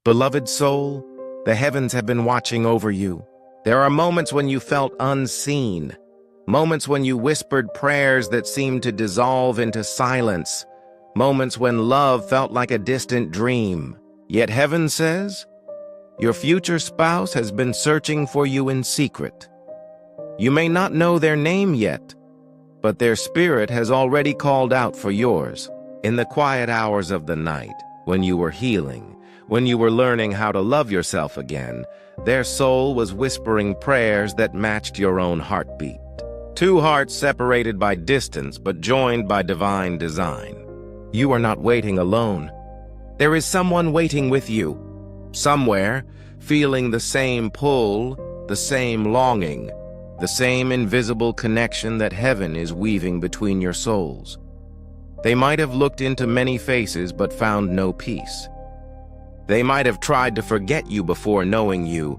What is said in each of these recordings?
Beloved soul, the heavens have been watching over you. There are moments when you felt unseen, moments when you whispered prayers that seemed to dissolve into silence, moments when love felt like a distant dream. Yet heaven says, your future spouse has been searching for you in secret. You may not know their name yet, but their spirit has already called out for yours. In the quiet hours of the night, when you were healing, when you were learning how to love yourself again, their soul was whispering prayers that matched your own heartbeat. Two hearts separated by distance but joined by divine design. You are not waiting alone. There is someone waiting with you, somewhere, feeling the same pull, the same longing, the same invisible connection that heaven is weaving between your souls. They might have looked into many faces but found no peace. They might have tried to forget you before knowing you,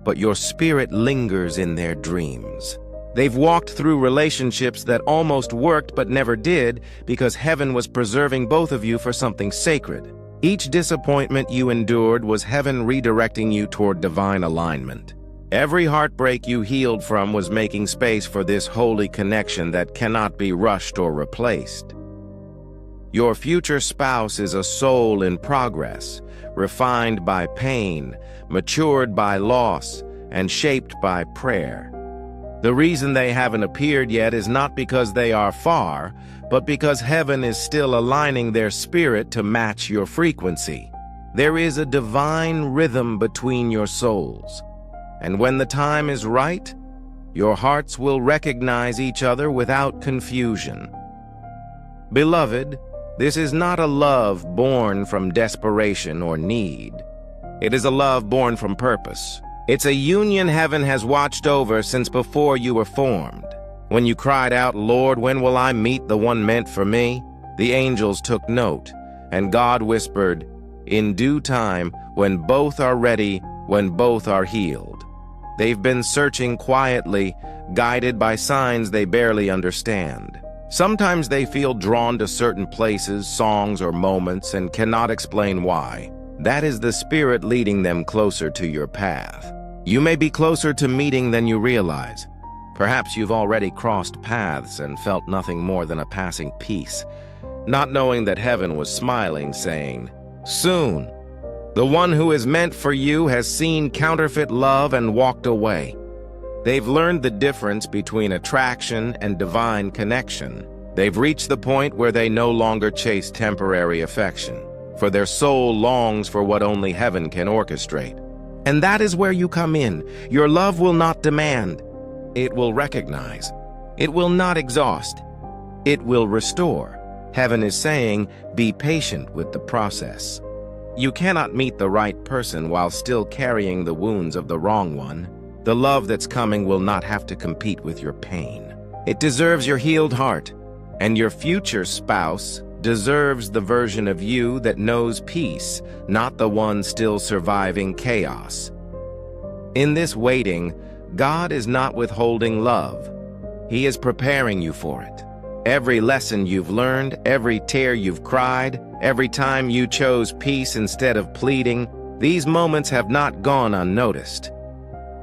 but your spirit lingers in their dreams. They've walked through relationships that almost worked but never did because heaven was preserving both of you for something sacred. Each disappointment you endured was heaven redirecting you toward divine alignment. Every heartbreak you healed from was making space for this holy connection that cannot be rushed or replaced. Your future spouse is a soul in progress, refined by pain, matured by loss, and shaped by prayer. The reason they haven't appeared yet is not because they are far, but because heaven is still aligning their spirit to match your frequency. There is a divine rhythm between your souls, and when the time is right, your hearts will recognize each other without confusion. Beloved, this is not a love born from desperation or need. It is a love born from purpose. It's a union heaven has watched over since before you were formed. When you cried out, "Lord, when will I meet the one meant for me?" the angels took note, and God whispered, "In due time, when both are ready, when both are healed." They've been searching quietly, guided by signs they barely understand. Sometimes they feel drawn to certain places, songs, or moments and cannot explain why. That is the Spirit leading them closer to your path. You may be closer to meeting than you realize. Perhaps you've already crossed paths and felt nothing more than a passing peace, not knowing that heaven was smiling, saying, "Soon, the one who is meant for you has seen counterfeit love and walked away." They've learned the difference between attraction and divine connection. They've reached the point where they no longer chase temporary affection, for their soul longs for what only heaven can orchestrate. And that is where you come in. Your love will not demand. It will recognize. It will not exhaust. It will restore. Heaven is saying, be patient with the process. You cannot meet the right person while still carrying the wounds of the wrong one. The love that's coming will not have to compete with your pain. It deserves your healed heart, and your future spouse deserves the version of you that knows peace, not the one still surviving chaos. In this waiting, God is not withholding love. He is preparing you for it. Every lesson you've learned, every tear you've cried, every time you chose peace instead of pleading, these moments have not gone unnoticed.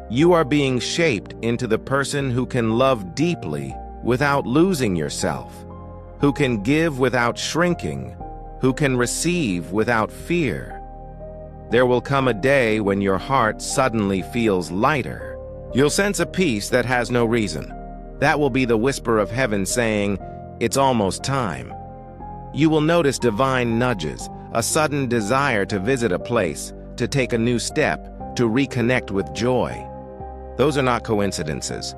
You are being shaped into the person who can love deeply without losing yourself, who can give without shrinking, who can receive without fear. There will come a day when your heart suddenly feels lighter. You'll sense a peace that has no reason. That will be the whisper of heaven saying, "It's almost time." You will notice divine nudges, a sudden desire to visit a place, to take a new step, to reconnect with joy. Those are not coincidences.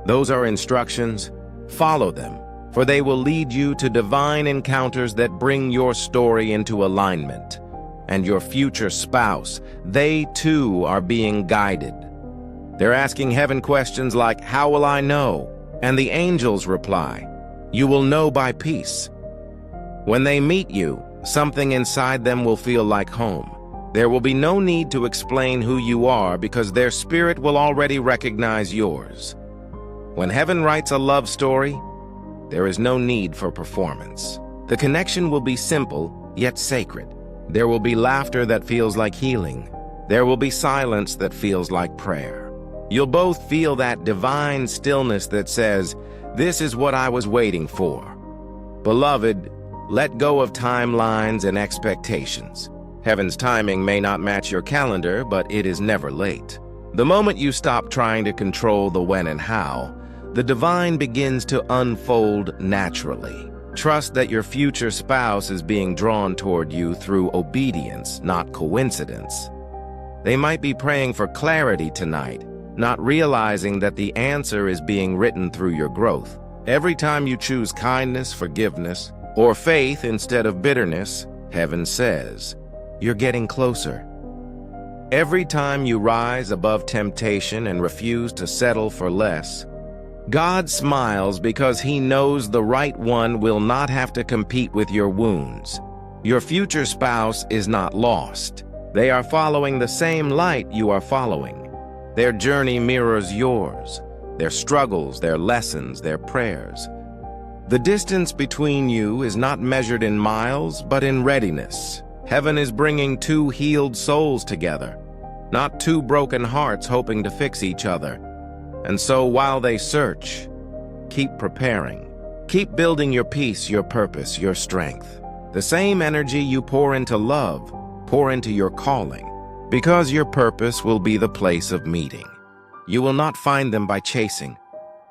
Those are instructions. Follow them, for they will lead you to divine encounters that bring your story into alignment. And your future spouse, they too are being guided. They're asking heaven questions like, "How will I know?" And the angels reply, "You will know by peace." When they meet you, something inside them will feel like home. There will be no need to explain who you are because their spirit will already recognize yours. When heaven writes a love story, there is no need for performance. The connection will be simple, yet sacred. There will be laughter that feels like healing. There will be silence that feels like prayer. You'll both feel that divine stillness that says, "This is what I was waiting for." Beloved, let go of timelines and expectations. Heaven's timing may not match your calendar, but it is never late. The moment you stop trying to control the when and how, the divine begins to unfold naturally. Trust that your future spouse is being drawn toward you through obedience, not coincidence. They might be praying for clarity tonight, not realizing that the answer is being written through your growth. Every time you choose kindness, forgiveness, or faith instead of bitterness, heaven says, you're getting closer. Every time you rise above temptation and refuse to settle for less, God smiles because He knows the right one will not have to compete with your wounds. Your future spouse is not lost. They are following the same light you are following. Their journey mirrors yours, their struggles, their lessons, their prayers. The distance between you is not measured in miles, but in readiness. Heaven is bringing two healed souls together, not two broken hearts hoping to fix each other. And so while they search, keep preparing. Keep building your peace, your purpose, your strength. The same energy you pour into love, pour into your calling, because your purpose will be the place of meeting. You will not find them by chasing.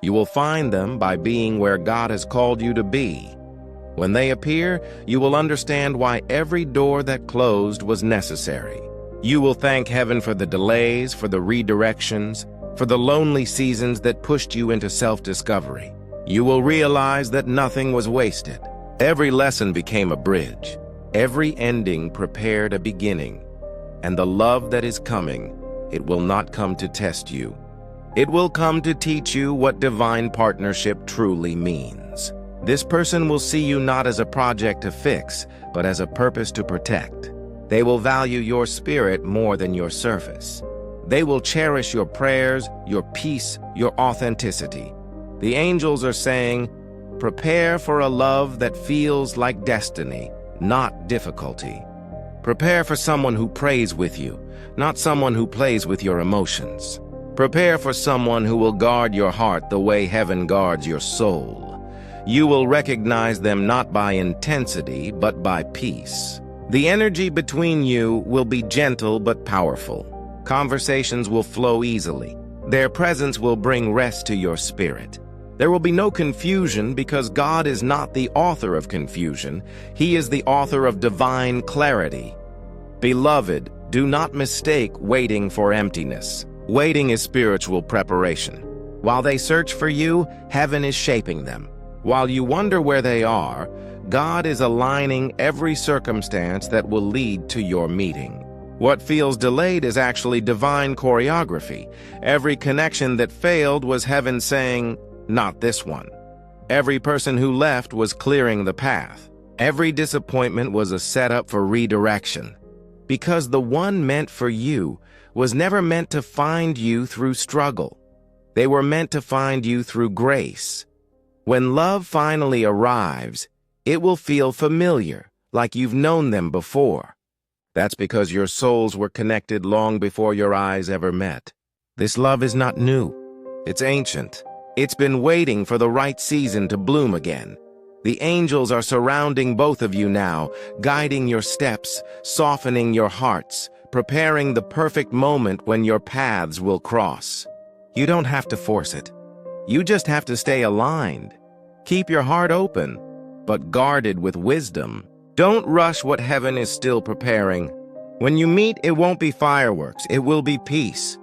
You will find them by being where God has called you to be. When they appear, you will understand why every door that closed was necessary. You will thank heaven for the delays, for the redirections, for the lonely seasons that pushed you into self-discovery. You will realize that nothing was wasted. Every lesson became a bridge. Every ending prepared a beginning. And the love that is coming, it will not come to test you. It will come to teach you what divine partnership truly means. This person will see you not as a project to fix, but as a purpose to protect. They will value your spirit more than your surface. They will cherish your prayers, your peace, your authenticity. The angels are saying, prepare for a love that feels like destiny, not difficulty. Prepare for someone who prays with you, not someone who plays with your emotions. Prepare for someone who will guard your heart the way heaven guards your soul. You will recognize them not by intensity, but by peace. The energy between you will be gentle but powerful. Conversations will flow easily. Their presence will bring rest to your spirit. There will be no confusion because God is not the author of confusion. He is the author of divine clarity. Beloved, do not mistake waiting for emptiness. Waiting is spiritual preparation. While they search for you, heaven is shaping them. While you wonder where they are, God is aligning every circumstance that will lead to your meeting. What feels delayed is actually divine choreography. Every connection that failed was heaven saying, not this one. Every person who left was clearing the path. Every disappointment was a setup for redirection. Because the one meant for you was never meant to find you through struggle. They were meant to find you through grace. When love finally arrives, it will feel familiar, like you've known them before. That's because your souls were connected long before your eyes ever met. This love is not new. It's ancient. It's been waiting for the right season to bloom again. The angels are surrounding both of you now, guiding your steps, softening your hearts, preparing the perfect moment when your paths will cross. You don't have to force it. You just have to stay aligned. Keep your heart open, but guarded with wisdom. Don't rush what heaven is still preparing. When you meet, it won't be fireworks. It will be peace.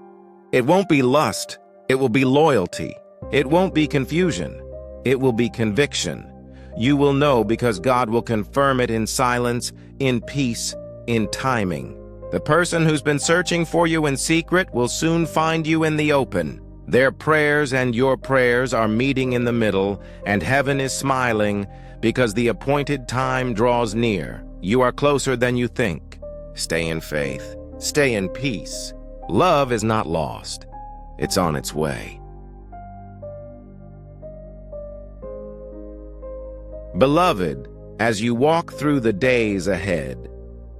It won't be lust. It will be loyalty. It won't be confusion. It will be conviction. You will know because God will confirm it in silence, in peace, in timing. The person who's been searching for you in secret will soon find you in the open. Their prayers and your prayers are meeting in the middle, and heaven is smiling because the appointed time draws near. You are closer than you think. Stay in faith. Stay in peace. Love is not lost. It's on its way. Beloved, as you walk through the days ahead,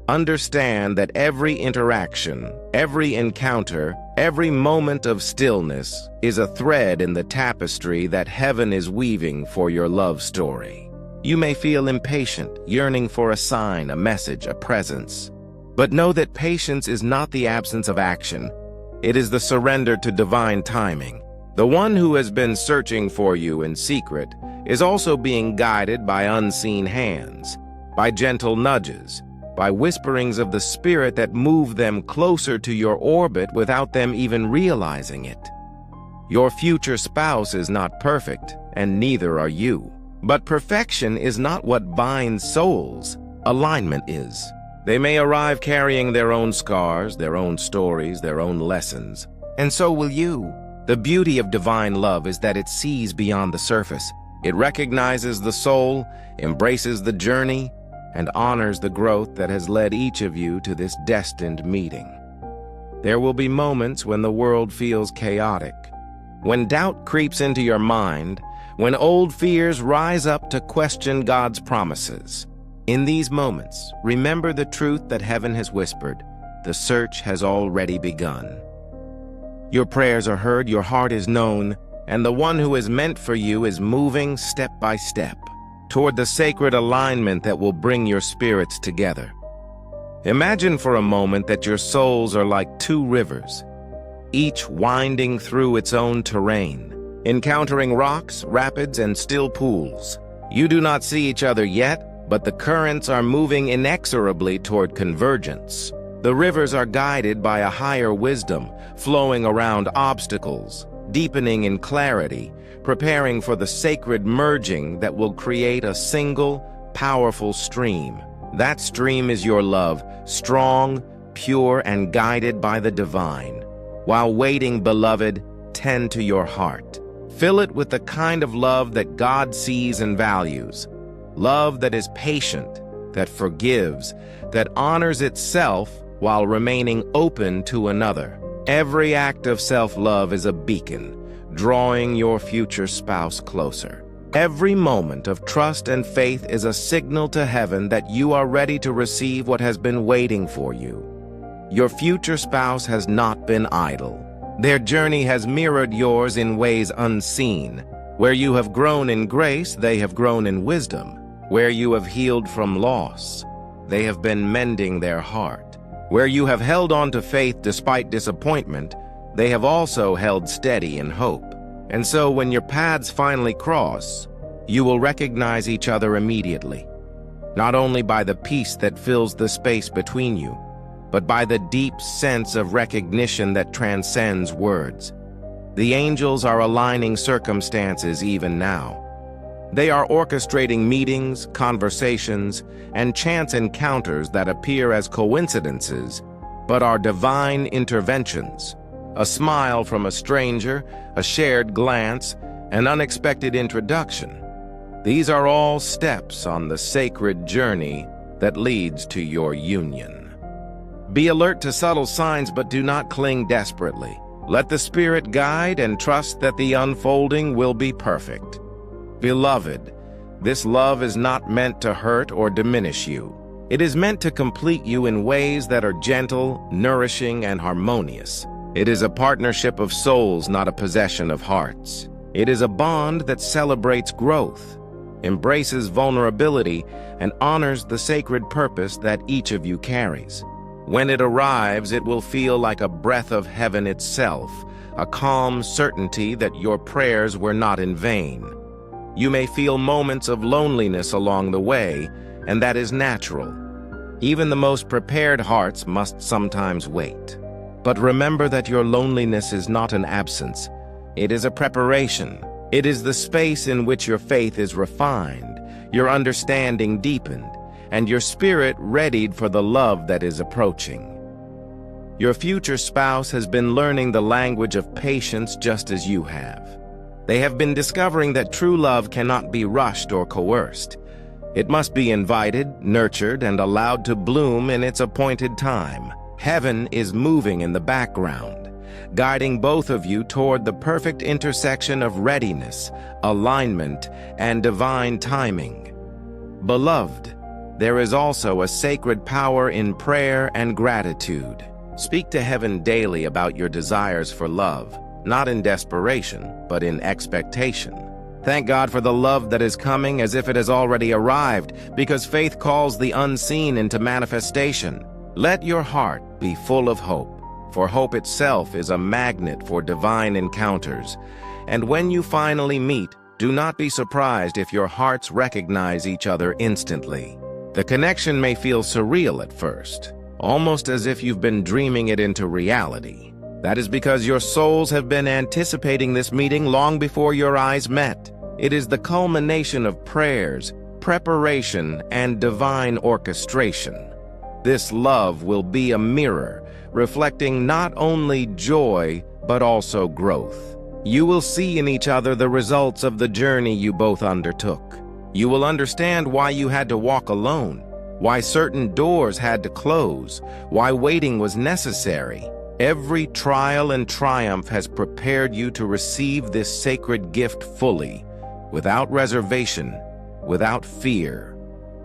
Understand that every interaction, every encounter, every moment of stillness is a thread in the tapestry that heaven is weaving for your love story. You may feel impatient, yearning for a sign, a message, a presence. But know that patience is not the absence of action. It is the surrender to divine timing. The one who has been searching for you in secret is also being guided by unseen hands, by gentle nudges, by whisperings of the Spirit that move them closer to your orbit without them even realizing it. Your future spouse is not perfect, and neither are you. But perfection is not what binds souls. Alignment is. They may arrive carrying their own scars, their own stories, their own lessons. And so will you. The beauty of divine love is that it sees beyond the surface. It recognizes the soul, embraces the journey, and honors the growth that has led each of you to this destined meeting. There will be moments when the world feels chaotic, when doubt creeps into your mind, when old fears rise up to question God's promises. In these moments, remember the truth that heaven has whispered. The search has already begun. Your prayers are heard, your heart is known, and the one who is meant for you is moving step by step toward the sacred alignment that will bring your spirits together. Imagine for a moment that your souls are like two rivers, each winding through its own terrain, encountering rocks, rapids, and still pools. You do not see each other yet, but the currents are moving inexorably toward convergence. The rivers are guided by a higher wisdom, flowing around obstacles, deepening in clarity, preparing for the sacred merging that will create a single, powerful stream. That stream is your love, strong, pure, and guided by the divine. While waiting, beloved, tend to your heart. Fill it with the kind of love that God sees and values. Love that is patient, that forgives, that honors itself while remaining open to another. Every act of self-love is a beacon, drawing your future spouse closer. Every moment of trust and faith is a signal to heaven that you are ready to receive what has been waiting for you. Your future spouse has not been idle. Their journey has mirrored yours in ways unseen. Where you have grown in grace, they have grown in wisdom. Where you have healed from loss, they have been mending their heart. Where you have held on to faith despite disappointment, they have also held steady in hope. And so when your paths finally cross, you will recognize each other immediately, not only by the peace that fills the space between you, but by the deep sense of recognition that transcends words. The angels are aligning circumstances even now. They are orchestrating meetings, conversations, and chance encounters that appear as coincidences, but are divine interventions. A smile from a stranger, a shared glance, an unexpected introduction. These are all steps on the sacred journey that leads to your union. Be alert to subtle signs, but do not cling desperately. Let the Spirit guide and trust that the unfolding will be perfect. Beloved, this love is not meant to hurt or diminish you. It is meant to complete you in ways that are gentle, nourishing, and harmonious. It is a partnership of souls, not a possession of hearts. It is a bond that celebrates growth, embraces vulnerability, and honors the sacred purpose that each of you carries. When it arrives, it will feel like a breath of heaven itself, a calm certainty that your prayers were not in vain. You may feel moments of loneliness along the way, and that is natural. Even the most prepared hearts must sometimes wait. But remember that your loneliness is not an absence. It is a preparation. It is the space in which your faith is refined, your understanding deepened, and your spirit readied for the love that is approaching. Your future spouse has been learning the language of patience just as you have. They have been discovering that true love cannot be rushed or coerced. It must be invited, nurtured, and allowed to bloom in its appointed time. Heaven is moving in the background, guiding both of you toward the perfect intersection of readiness, alignment, and divine timing. Beloved, there is also a sacred power in prayer and gratitude. Speak to heaven daily about your desires for love, not in desperation, but in expectation. Thank God for the love that is coming as if it has already arrived, because faith calls the unseen into manifestation. Let your heart be full of hope, for hope itself is a magnet for divine encounters. And when you finally meet, do not be surprised if your hearts recognize each other instantly. The connection may feel surreal at first, almost as if you've been dreaming it into reality. That is because your souls have been anticipating this meeting long before your eyes met. It is the culmination of prayers, preparation, and divine orchestration. This love will be a mirror, reflecting not only joy, but also growth. You will see in each other the results of the journey you both undertook. You will understand why you had to walk alone, why certain doors had to close, why waiting was necessary. Every trial and triumph has prepared you to receive this sacred gift fully, without reservation, without fear.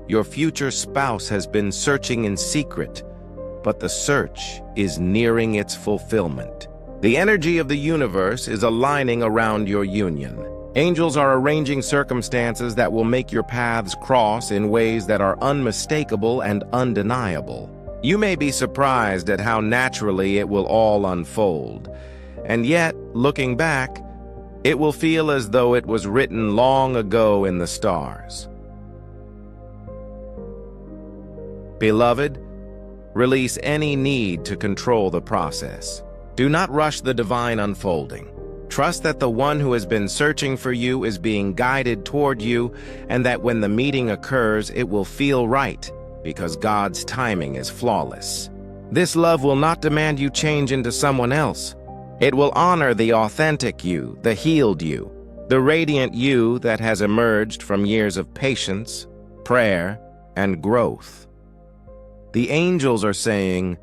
Your future spouse has been searching in secret, but the search is nearing its fulfillment. The energy of the universe is aligning around your union. Angels are arranging circumstances that will make your paths cross in ways that are unmistakable and undeniable. You may be surprised at how naturally it will all unfold, and yet, looking back, it will feel as though it was written long ago in the stars. Beloved, release any need to control the process. Do not rush the divine unfolding. Trust that the one who has been searching for you is being guided toward you, and that when the meeting occurs, it will feel right, because God's timing is flawless. This love will not demand you change into someone else. It will honor the authentic you, the healed you, the radiant you that has emerged from years of patience, prayer, and growth. The angels are saying,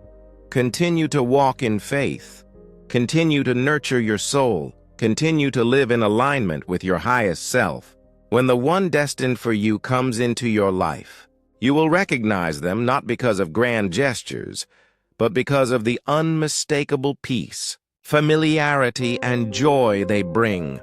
continue to walk in faith, continue to nurture your soul, continue to live in alignment with your highest self. When the one destined for you comes into your life, you will recognize them not because of grand gestures, but because of the unmistakable peace, familiarity, and joy they bring.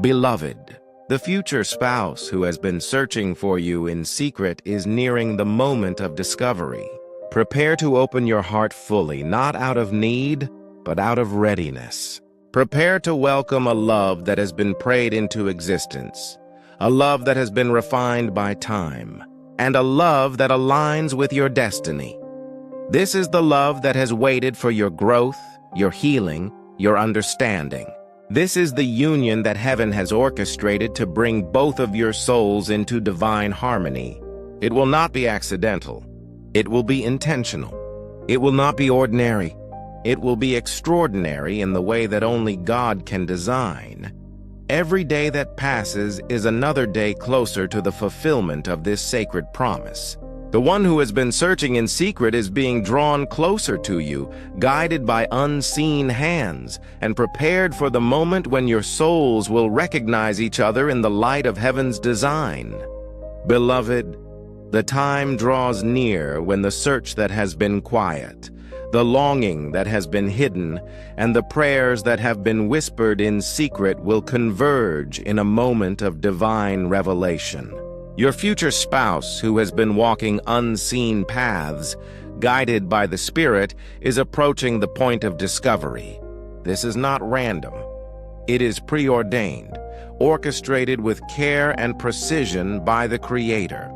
Beloved, the future spouse who has been searching for you in secret is nearing the moment of discovery. Prepare to open your heart fully, not out of need, but out of readiness. Prepare to welcome a love that has been prayed into existence, a love that has been refined by time, and a love that aligns with your destiny. This is the love that has waited for your growth, your healing, your understanding. This is the union that heaven has orchestrated to bring both of your souls into divine harmony. It will not be accidental. It will be intentional. It will not be ordinary. It will be extraordinary in the way that only God can design. Every day that passes is another day closer to the fulfillment of this sacred promise. The one who has been searching in secret is being drawn closer to you, guided by unseen hands, and prepared for the moment when your souls will recognize each other in the light of heaven's design. Beloved, the time draws near when the search that has been quiet, the longing that has been hidden, and the prayers that have been whispered in secret will converge in a moment of divine revelation. Your future spouse, who has been walking unseen paths, guided by the Spirit, is approaching the point of discovery. This is not random. It is preordained, orchestrated with care and precision by the Creator.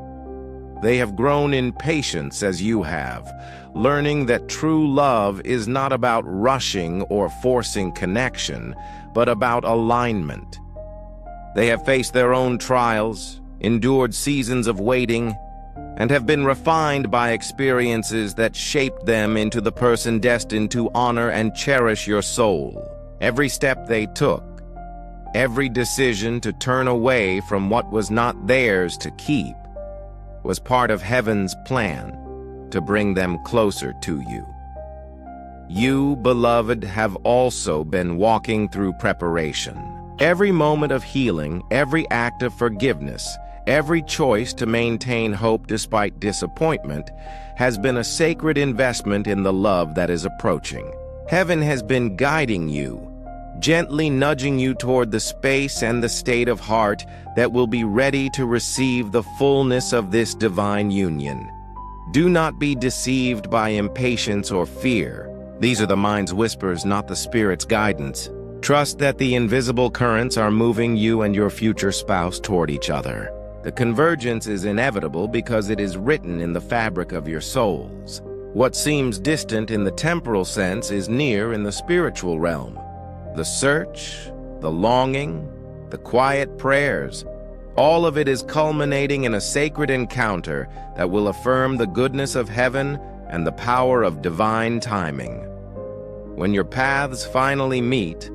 They have grown in patience as you have, learning that true love is not about rushing or forcing connection, but about alignment. They have faced their own trials, endured seasons of waiting, and have been refined by experiences that shaped them into the person destined to honor and cherish your soul. Every step they took, every decision to turn away from what was not theirs to keep, was part of heaven's plan to bring them closer to you. You, beloved, have also been walking through preparation. Every moment of healing, every act of forgiveness, Every choice to maintain hope despite disappointment has been a sacred investment in the love that is approaching. Heaven has been guiding you, gently nudging you toward the space and the state of heart that will be ready to receive the fullness of this divine union. Do not be deceived by impatience or fear. These are the mind's whispers, not the spirit's guidance. Trust that the invisible currents are moving you and your future spouse toward each other. The convergence is inevitable because it is written in the fabric of your souls. What seems distant in the temporal sense is near in the spiritual realm. The search, the longing, the quiet prayers, all of it is culminating in a sacred encounter that will affirm the goodness of heaven and the power of divine timing. When your paths finally meet,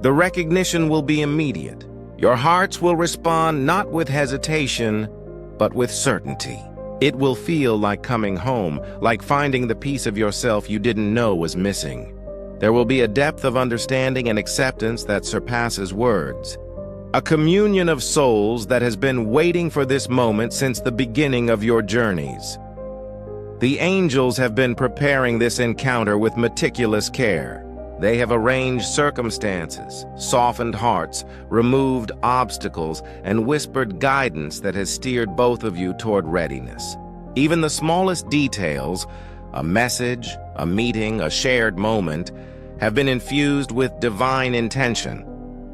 the recognition will be immediate. Your hearts will respond not with hesitation, but with certainty. It will feel like coming home, like finding the piece of yourself you didn't know was missing. There will be a depth of understanding and acceptance that surpasses words. A communion of souls that has been waiting for this moment since the beginning of your journeys. The angels have been preparing this encounter with meticulous care. They have arranged circumstances, softened hearts, removed obstacles, and whispered guidance that has steered both of you toward readiness. Even the smallest details, a message, a meeting, a shared moment, have been infused with divine intention.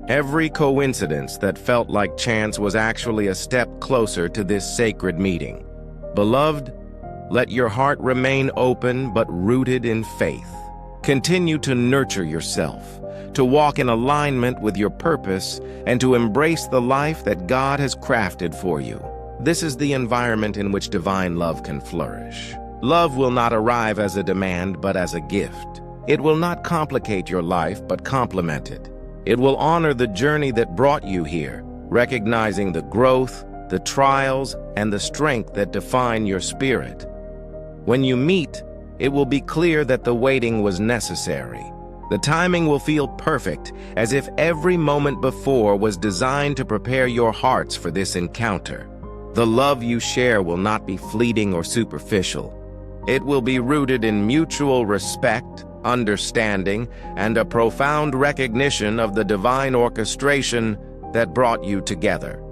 Every coincidence that felt like chance was actually a step closer to this sacred meeting. Beloved, let your heart remain open but rooted in faith. Continue to nurture yourself, to walk in alignment with your purpose, and to embrace the life that God has crafted for you. This is the environment in which divine love can flourish. Love will not arrive as a demand, but as a gift. It will not complicate your life, but complement it. It will honor the journey that brought you here, recognizing the growth, the trials, and the strength that define your spirit. When you meet, it will be clear that the waiting was necessary. The timing will feel perfect, as if every moment before was designed to prepare your hearts for this encounter. The love you share will not be fleeting or superficial. It will be rooted in mutual respect, understanding, and a profound recognition of the divine orchestration that brought you together.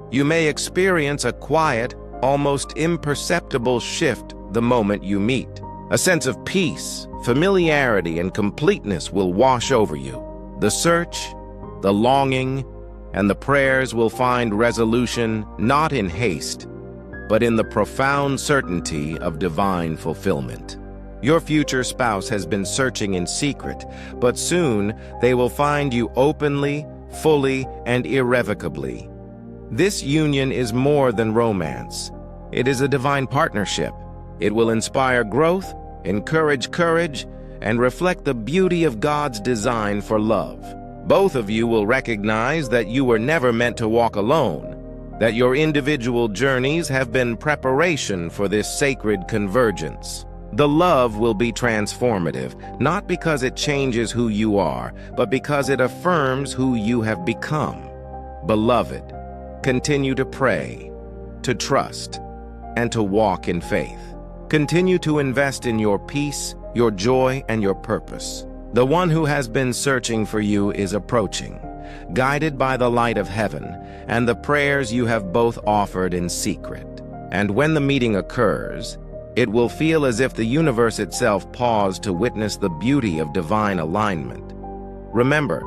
You may experience a quiet, almost imperceptible shift the moment you meet. A sense of peace, familiarity, and completeness will wash over you. The search, the longing, and the prayers will find resolution not in haste, but in the profound certainty of divine fulfillment. Your future spouse has been searching in secret, but soon they will find you openly, fully, and irrevocably. This union is more than romance. It is a divine partnership. It will inspire growth, encourage courage, and reflect the beauty of God's design for love. Both of you will recognize that you were never meant to walk alone, that your individual journeys have been preparation for this sacred convergence. The love will be transformative, not because it changes who you are, but because it affirms who you have become. Beloved, continue to pray, to trust, and to walk in faith. Continue to invest in your peace, your joy, and your purpose. The one who has been searching for you is approaching, guided by the light of heaven and the prayers you have both offered in secret. And when the meeting occurs, it will feel as if the universe itself paused to witness the beauty of divine alignment. Remember,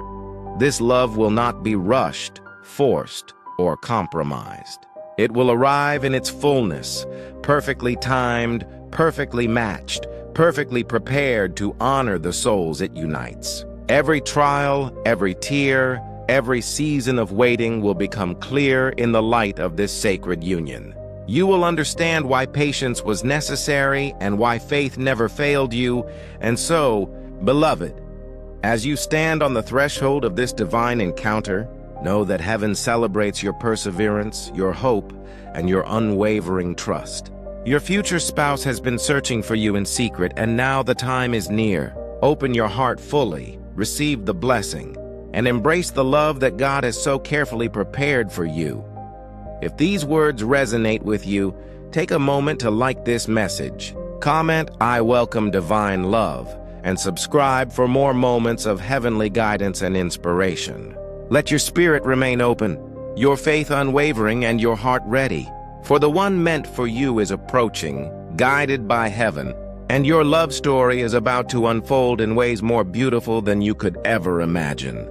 this love will not be rushed, forced, or compromised. It will arrive in its fullness, perfectly timed, perfectly matched, perfectly prepared to honor the souls it unites. Every trial, every tear, every season of waiting will become clear in the light of this sacred union. You will understand why patience was necessary and why faith never failed you. And so, beloved, as you stand on the threshold of this divine encounter, know that heaven celebrates your perseverance, your hope, and your unwavering trust. Your future spouse has been searching for you in secret, and now the time is near. Open your heart fully, receive the blessing, and embrace the love that God has so carefully prepared for you. If these words resonate with you, take a moment to like this message. Comment, "I welcome divine love," and subscribe for more moments of heavenly guidance and inspiration. Let your spirit remain open, your faith unwavering, and your heart ready. For the one meant for you is approaching, guided by heaven, and your love story is about to unfold in ways more beautiful than you could ever imagine.